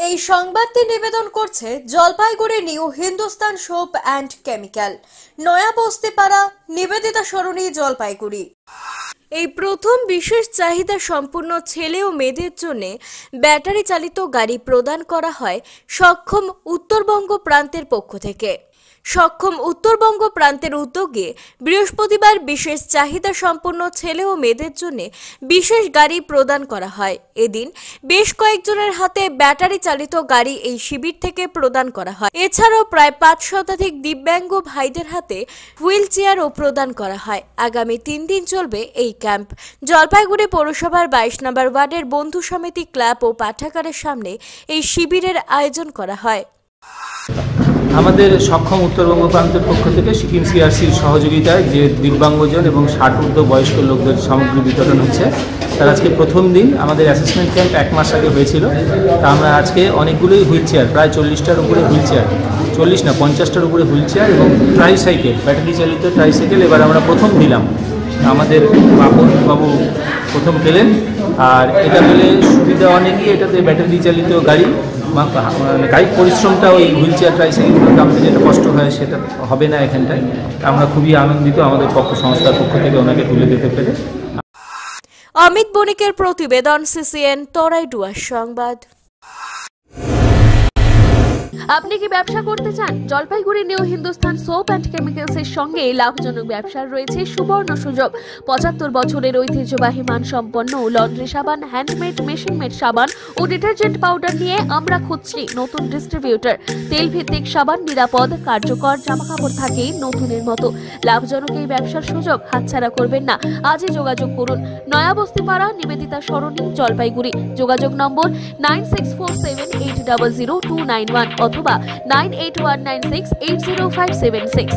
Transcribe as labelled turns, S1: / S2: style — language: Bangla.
S1: এই সংবাদটি নিবেদন করছে Jalpaiguri new Hindustan soap and chemical, নয়া বস্তিপাড়া, নিবেদিতা সরণি, জলপাইগুড়ি। এই প্রথম বিশেষ চাহিদা সম্পূর্ণ ছেলে ও মেয়েদের জন্য ব্যাটারি চালিত গাড়ি প্রদান করা হয় সক্ষম উত্তরবঙ্গ প্রান্তের পক্ষ থেকে। সক্ষম উত্তরবঙ্গ প্রান্তের উদ্যোগে বৃহস্পতিবার বিশেষ চাহিদা সম্পন্ন ছেলে ও মেয়েদের জন্য বিশেষ গাড়ি প্রদান করা হয়। এদিন বেশ কয়েকজনের হাতে ব্যাটারি চালিত গাড়ি এই শিবির থেকে প্রদান করা হয়। এছাড়াও প্রায় 5 শতাধিক দিব্যাঙ্গ ভাইদের হাতে হুইল চেয়ারও প্রদান করা হয়। আগামী 3 দিন চলবে এই ক্যাম্প। জলপাইগুড়ি পৌরসভার 22 নম্বর ওয়ার্ডের বন্ধু সমিতি ক্লাব ও পাঠাগারের সামনে এই শিবিরের আয়োজন করা হয়।
S2: আমাদের সক্ষম উত্তরবঙ্গ প্রান্তের পক্ষ থেকে সিকিম সিআরসির সহযোগিতায় যে দিব্যাঙ্গজন এবং 60 ঊর্ধ্ব বয়স্ক লোকদের সামগ্রী বিতরণ হচ্ছে, তার আজকে প্রথম দিন। আমাদের অ্যাসেসমেন্ট ক্যাম্প 1 মাস আগে হয়েছিল। তা আমরা আজকে অনেকগুলোই হুইল চেয়ার, প্রায় 40টার উপরে হুইল চেয়ার, 40 না 50টার উপরে হুইল চেয়ার এবং ট্রাইসাইকেল, ব্যাটারি চালিত ট্রাইসাইকেল এবার আমরা প্রথম দিলাম। আমাদের বাবু প্রথম পেলেন। আর এটা পেলে সুবিধা অনেকই, এটাতে ব্যাটারি চালিত গাড়ি, কায়িক পরিশ্রমটা ওই হুইল চেয়ার ট্রাইসাইকেলগুলোতে আমাদের যেটা কষ্ট হয় সেটা হবে না এখানটায়। আমরা খুবই আনন্দিত আমাদের সংস্থার পক্ষ থেকে ওনাকে তুলে দিতে পেরে।
S1: অমিত বণিকের প্রতিবেদন, সিসিএন তরাইডুয়ার সংবাদ।
S3: আপনি কি ব্যবসা করতে চান? Jalpaiguri new Hindustan soap and chemicals এর সঙ্গে লাভজনক ব্যবসার রয়েছে সুবর্ণ সুযোগ। 75 বছরের ঐতিহ্যবাহী মানসম্পন্ন লন্ড্রি সাবান, হ্যান্ডমেড, মেশিন মেড সাবান ও ডিটারজেন্ট পাউডার নিয়ে আমরা খুঁজছি নতুন ডিস্ট্রিবিউটর। তেল ভিত্তিক সাবান, নিরাপদ, কার্যকর, জামাকাপড় থাকে নতুনের মতো। লাভজনক এই ব্যবসার সুযোগ হাতছাড়া করবেন না। আজই যোগাযোগ করুন। নয়া বস্তিপাড়া, নিবেদিতা সরণি, জলপাইগুড়ি। যোগাযোগ নম্বর 9647800291 অথবা 9819680576।